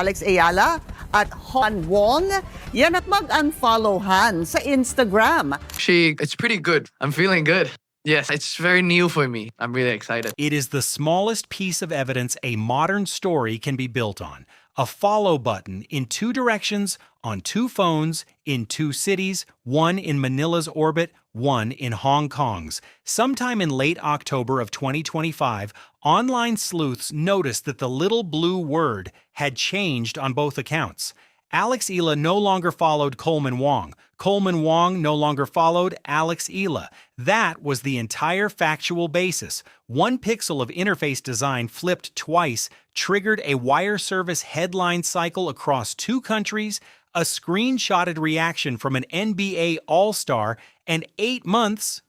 Alex Eala at Coleman Wong. Yan at mag-unfollowhan sa Instagram. It's pretty good. I'm feeling good. Yes, it's very new for me. I'm really excited. It is the smallest piece of evidence a modern story can be built on. A follow button in two directions, on two phones, in two cities, one in Manila's orbit, one in Hong Kong's. Sometime in late October of 2025, online sleuths noticed that the little blue word had changed on both accounts. Alex Eala no longer followed Coleman Wong. Coleman Wong no longer followed Alex Eala. That was the entire factual basis. One pixel of interface design flipped twice triggered a wire service headline cycle across two countries, a screenshotted reaction from an NBA All-Star, and 8 months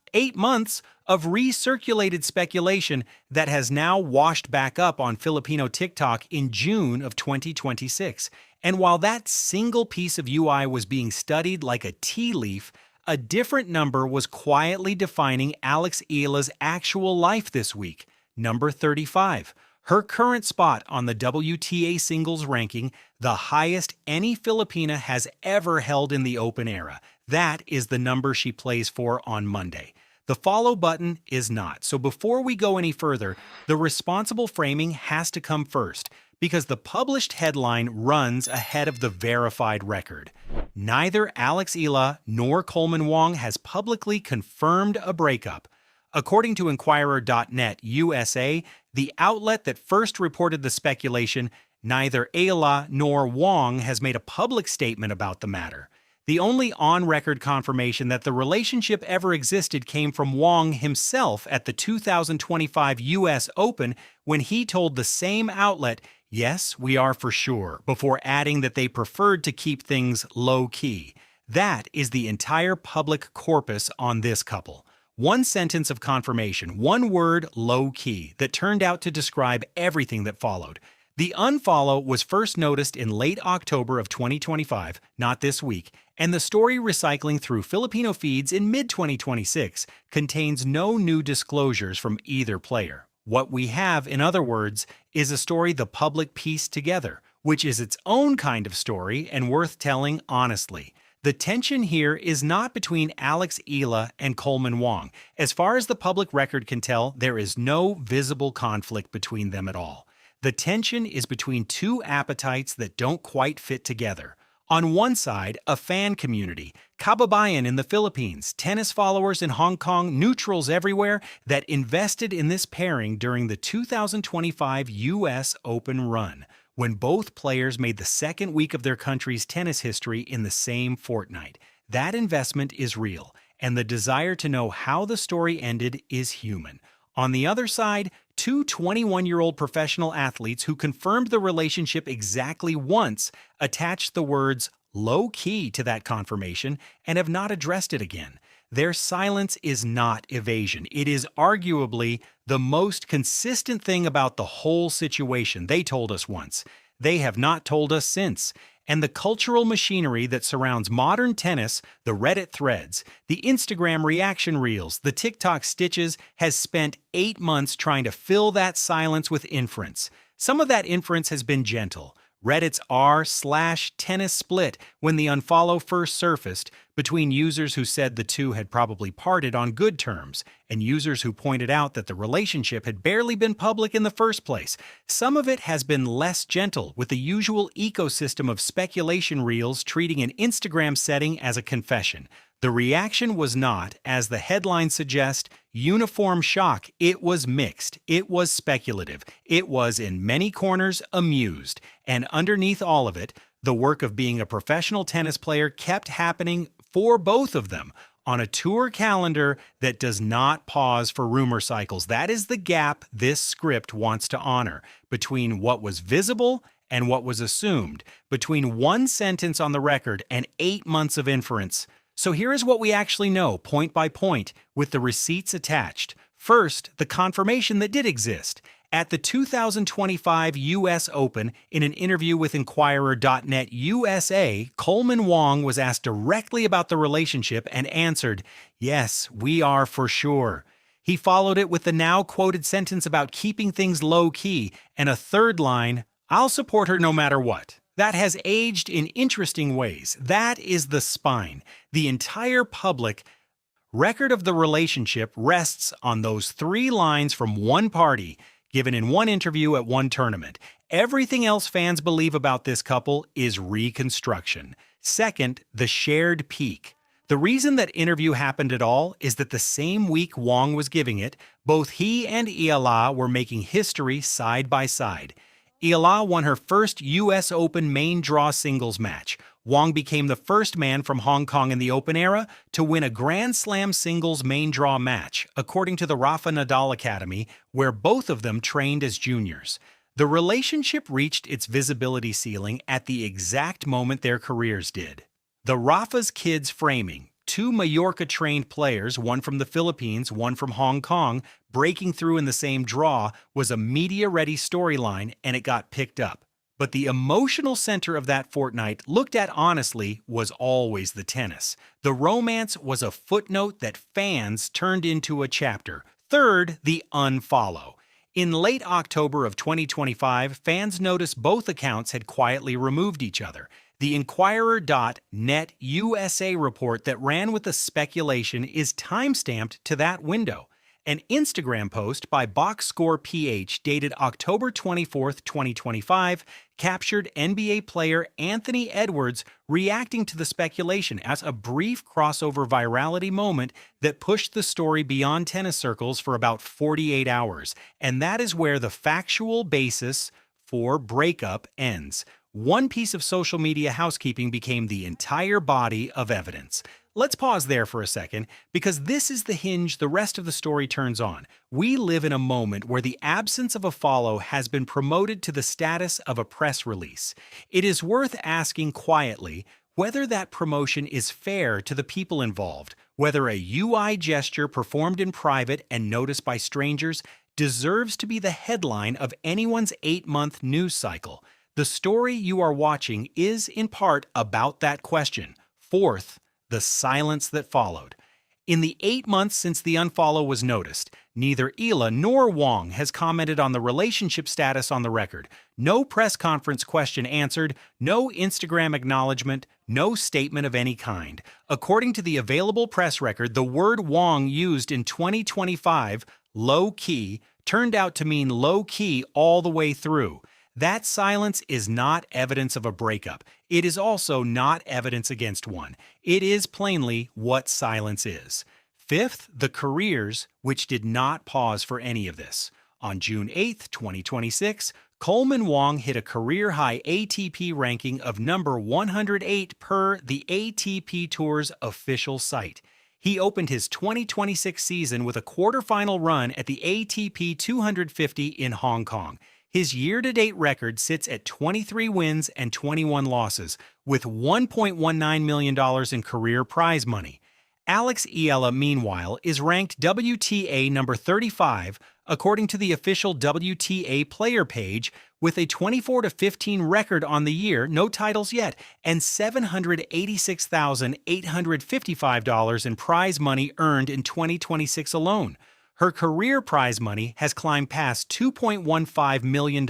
of recirculated speculation that has now washed back up on Filipino TikTok in June of 2026. And while that single piece of UI was being studied like a tea leaf, a different number was quietly defining Alex Eala's actual life this week, number 35. Her current spot on the WTA singles ranking, the highest any Filipina has ever held in the Open era. That is the number she plays for on Monday. The follow button is not. So before we go any further, the responsible framing has to come first, because the published headline runs ahead of the verified record. Neither Alex Eala nor Coleman Wong has publicly confirmed a breakup. According to Inquirer.net USA, the outlet that first reported the speculation, neither Eala nor Wong has made a public statement about the matter. The only on-record confirmation that the relationship ever existed came from Wong himself at the 2025 U.S. Open when he told the same outlet, "Yes, we are for sure," before adding that they preferred to keep things low-key. That is the entire public corpus on this couple. One sentence of confirmation, one word, low-key, that turned out to describe everything that followed. The unfollow was first noticed in late October of 2025, not this week, and the story recycling through Filipino feeds in mid-2026 contains no new disclosures from either player. What we have, in other words, is a story the public pieced together, which is its own kind of story and worth telling honestly. The tension here is not between Alex Eala and Coleman Wong. As far as the public record can tell, there is no visible conflict between them at all. The tension is between two appetites that don't quite fit together. On one side, a fan community, kababayan in the Philippines, tennis followers in Hong Kong, neutrals everywhere, that invested in this pairing during the 2025 U.S. Open run, when both players made the second week of their country's tennis history in the same fortnight. That investment is real, and the desire to know how the story ended is human. On the other side, two 21-year-old professional athletes who confirmed the relationship exactly once attached the words low-key to that confirmation and have not addressed it again. Their silence is not evasion. It is arguably the most consistent thing about the whole situation, they told us once. They have not told us since. And the cultural machinery that surrounds modern tennis, the Reddit threads, the Instagram reaction reels, the TikTok stitches, has spent 8 months trying to fill that silence with inference. Some of that inference has been gentle. Reddit's r/tennis split when the unfollow first surfaced between users who said the two had probably parted on good terms and users who pointed out that the relationship had barely been public in the first place. Some of it has been less gentle, with the usual ecosystem of speculation reels treating an Instagram setting as a confession. The reaction was not, as the headlines suggest, uniform shock. It was mixed. It was speculative. It was, in many corners, amused. And underneath all of it, the work of being a professional tennis player kept happening for both of them on a tour calendar that does not pause for rumor cycles. That is the gap this script wants to honor between what was visible and what was assumed, between one sentence on the record and 8 months of inference. So here is what we actually know, point by point, with the receipts attached. First, the confirmation that did exist. At the 2025 U.S. Open, in an interview with Inquirer.net USA, Coleman Wong was asked directly about the relationship and answered, "Yes, we are for sure." He followed it with the now quoted sentence about keeping things low-key and a third line, "I'll support her no matter what." that has aged in interesting ways. That is the spine. The entire public record of the relationship rests on those 3 lines from one party, given in one interview at one tournament. Everything else fans believe about this couple is reconstruction. Second, the shared peak. The reason that interview happened at all is that the same week Wong was giving it, both he and Eala were making history side by side. Eala won her first U.S. Open main draw singles match. Wong became the first man from Hong Kong in the Open era to win a Grand Slam singles main draw match, according to the Rafa Nadal Academy, where both of them trained as juniors. The relationship reached its visibility ceiling at the exact moment their careers did. The Rafa's kids framing, 2 Mallorca-trained players, one from the Philippines, one from Hong Kong, breaking through in the same draw, was a media-ready storyline, and it got picked up. But the emotional center of that fortnight, looked at honestly, was always the tennis. The romance was a footnote that fans turned into a chapter. Third, the unfollow. In late October of 2025, fans noticed both accounts had quietly removed each other. The Inquirer.net USA report that ran with the speculation is timestamped to that window. An Instagram post by BoxScorePH dated October 24, 2025, captured NBA player Anthony Edwards reacting to the speculation as a brief crossover virality moment that pushed the story beyond tennis circles for about 48 hours. And that is where the factual basis for Breakup ends. One piece of social media housekeeping became the entire body of evidence. Let's pause there for a second, because this is the hinge the rest of the story turns on. We live in a moment where the absence of a follow has been promoted to the status of a press release. It is worth asking quietly whether that promotion is fair to the people involved, whether a UI gesture performed in private and noticed by strangers deserves to be the headline of anyone's 8-month news cycle. The story you are watching is, in part, about that question. Fourth, the silence that followed. In the 8 months since the unfollow was noticed, neither Eala nor Wong has commented on the relationship status on the record. No press conference question answered, no Instagram acknowledgement, no statement of any kind. According to the available press record, the word Wong used in 2025, low-key, turned out to mean low-key all the way through. That silence is not evidence of a breakup. It is also not evidence against one. It is plainly what silence is. Fifth, the careers, which did not pause for any of this. On June 8, 2026, Coleman Wong hit a career-high ATP ranking of number 108 per the ATP Tour's official site. He opened his 2026 season with a quarterfinal run at the ATP 250 in Hong Kong. His year-to-date record sits at 23 wins and 21 losses, with $1.19 million in career prize money. Alex Eala, meanwhile, is ranked WTA number 35, according to the official WTA player page, with a 24-15 record on the year, no titles yet, and $786,855 in prize money earned in 2026 alone. Her career prize money has climbed past $2.15 million,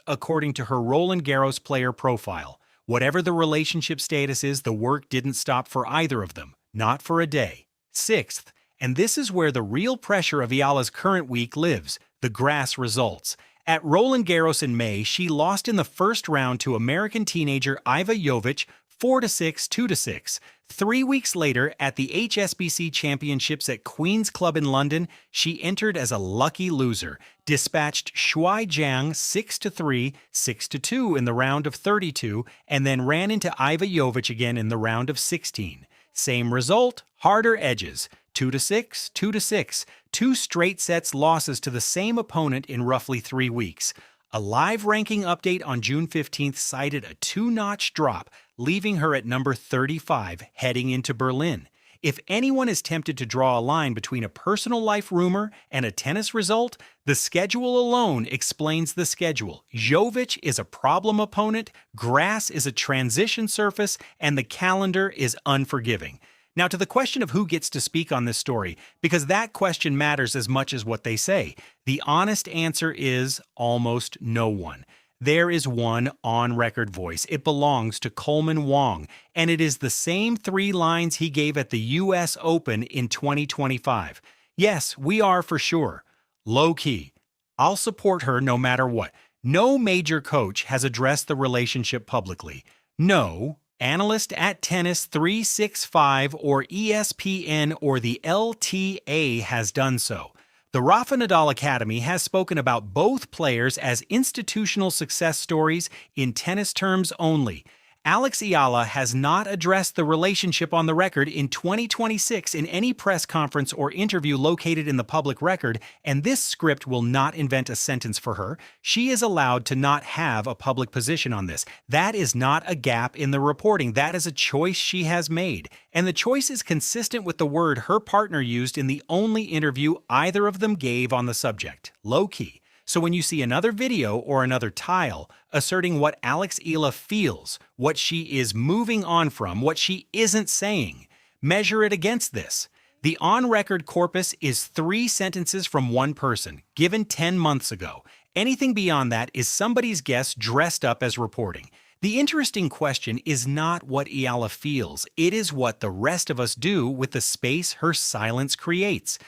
according to her Roland Garros player profile. Whatever the relationship status is, the work didn't stop for either of them, not for a day. Sixth, and this is where the real pressure of Eala's current week lives, the grass results. At Roland Garros in May, she lost in the first round to American teenager Iva Jovic 4-6, 2-6. 3 weeks later, at the HSBC Championships at Queen's Club in London, she entered as a lucky loser, dispatched Shuai Jiang 6-3, 6-2 in the round of 32, and then ran into Iva Jovic again in the round of 16. Same result, harder edges, 2-6, 2-6, 2 straight sets losses to the same opponent in roughly 3 weeks. A live ranking update on June 15th cited a 2-notch drop, leaving her at number 35 heading into Berlin. If anyone is tempted to draw a line between a personal life rumor and a tennis result, the schedule alone explains the schedule. Jovic is a problem opponent, grass is a transition surface, and the calendar is unforgiving. Now to the question of who gets to speak on this story, because that question matters as much as what they say. The honest answer is almost no one. There is one on-record voice. It belongs to Coleman Wong, and it is the same 3 lines he gave at the U.S. Open in 2025. Yes, we are for sure. Low-key. I'll support her no matter what. No major coach has addressed the relationship publicly. No analyst at Tennis 365 or ESPN or the LTA has done so. The Rafa Nadal Academy has spoken about both players as institutional success stories in tennis terms only. Alex Eala has not addressed the relationship on the record in 2026 in any press conference or interview located in the public record, and this script will not invent a sentence for her. She is allowed to not have a public position on this. That is not a gap in the reporting. That is a choice she has made. And the choice is consistent with the word her partner used in the only interview either of them gave on the subject, low-key. So when you see another video or another tile asserting what Alex Eala feels, what she is moving on from, what she isn't saying, measure it against this. The on-record corpus is 3 sentences from one person, given 10 months ago. Anything beyond that is somebody's guess dressed up as reporting. The interesting question is not what Eala feels, it is what the rest of us do with the space her silence creates.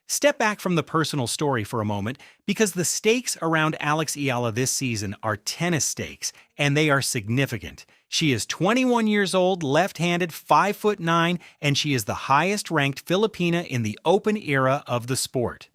Step back from the personal story for a moment, because the stakes around Alex Eala this season are tennis stakes, and they are significant. She is 21 years old, left-handed, 5'9", and she is the highest-ranked Filipina in the Open era of the sport.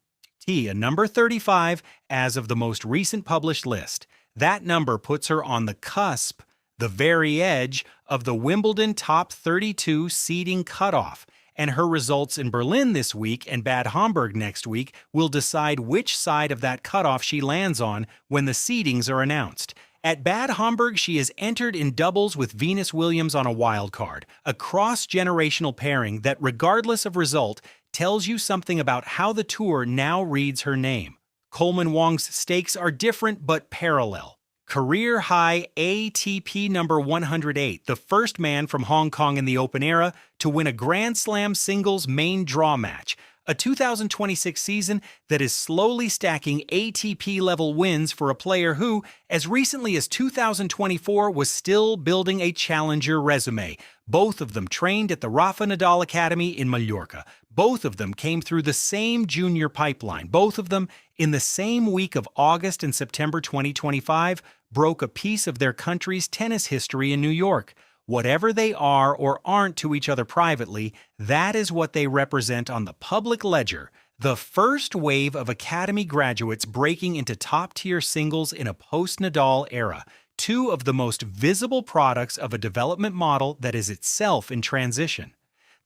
A number 35 as of the most recent published list. That number puts her on the cusp, the very edge, of the Wimbledon top 32 seeding cutoff. And her results in Berlin this week and Bad Homburg next week will decide which side of that cutoff she lands on when the seedings are announced. At Bad Homburg, she is entered in doubles with Venus Williams on a wild card, a cross-generational pairing that, regardless of result, tells you something about how the tour now reads her name. Coleman Wong's stakes are different but parallel. Career-high ATP number 108, the first man from Hong Kong in the Open era to win a Grand Slam singles main draw match, a 2026 season that is slowly stacking ATP-level wins for a player who, as recently as 2024, was still building a challenger resume. Both of them trained at the Rafa Nadal Academy in Mallorca. Both of them came through the same junior pipeline. Both of them, in the same week of August and September 2025, broke a piece of their country's tennis history in New York. Whatever they are or aren't to each other privately, that is what they represent on the public ledger. The first wave of Academy graduates breaking into top-tier singles in a post-Nadal era. 2 of the most visible products of a development model that is itself in transition.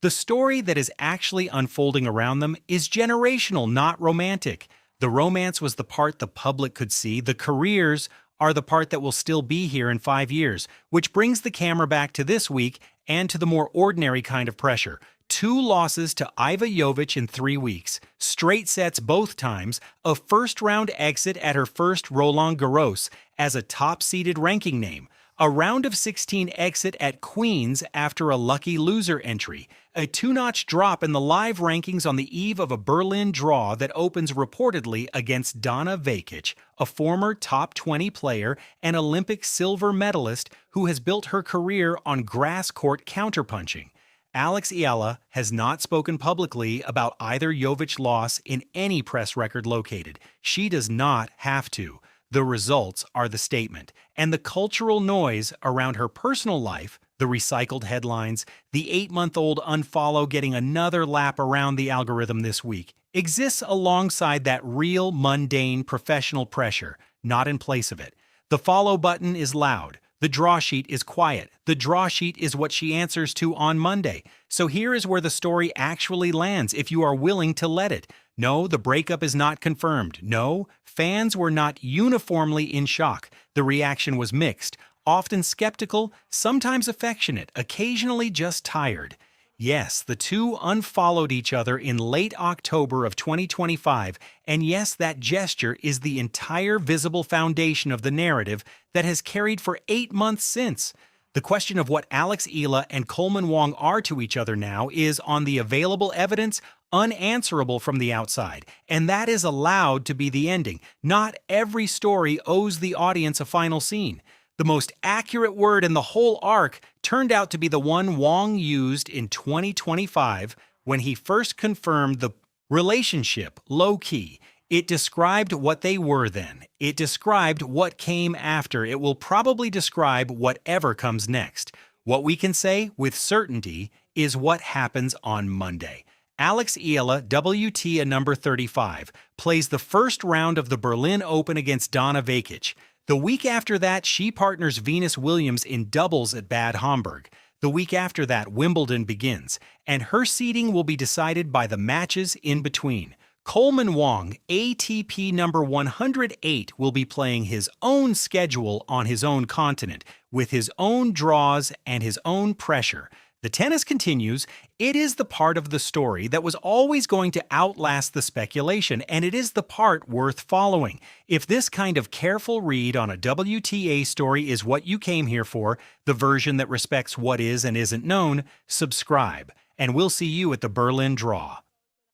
The story that is actually unfolding around them is generational, not romantic. The romance was the part the public could see. The careers are the part that will still be here in 5 years, which brings the camera back to this week and to the more ordinary kind of pressure. 2 losses to Iva Jovic in 3 weeks, straight sets both times, a first-round exit at her first Roland Garros as a top-seeded ranking name, a round of 16 exit at Queen's after a lucky loser entry, a 2-notch drop in the live rankings on the eve of a Berlin draw that opens reportedly against Donna Vekic, a former top 20 player and Olympic silver medalist who has built her career on grass court counterpunching. Alex Eala has not spoken publicly about either Jovic loss in any press record located. She does not have to. The results are the statement, and the cultural noise around her personal life, the recycled headlines, the 8-month-old unfollow getting another lap around the algorithm this week, exists alongside that real, mundane, professional pressure, not in place of it. The follow button is loud. The draw sheet is quiet. The draw sheet is what she answers to on Monday. So here is where the story actually lands if you are willing to let it. No, the breakup is not confirmed. No, fans were not uniformly in shock. The reaction was mixed, often skeptical, sometimes affectionate, occasionally just tired. Yes, the 2 unfollowed each other in late October of 2025, and yes, that gesture is the entire visible foundation of the narrative that has carried for 8 months since. The question of what Alex Eala and Coleman Wong are to each other now is, on the available evidence, unanswerable from the outside, and that is allowed to be the ending. Not every story owes the audience a final scene. The most accurate word in the whole arc turned out to be the one Wong used in 2025 when he first confirmed the relationship low-key. It described what they were then. It described what came after. It will probably describe whatever comes next. What we can say with certainty is what happens on Monday. Alex Eala, WTA number 35, plays the first round of the Berlin Open against Donna Vekic. The week after that, she partners Venus Williams in doubles at Bad Homburg. The week after that, Wimbledon begins, and her seeding will be decided by the matches in between. Coleman Wong, ATP number 108, will be playing his own schedule on his own continent, with his own draws and his own pressure. The tennis continues. It is the part of the story that was always going to outlast the speculation, and it is the part worth following. If this kind of careful read on a WTA story is what you came here for, the version that respects what is and isn't known, subscribe, and we'll see you at the Berlin draw.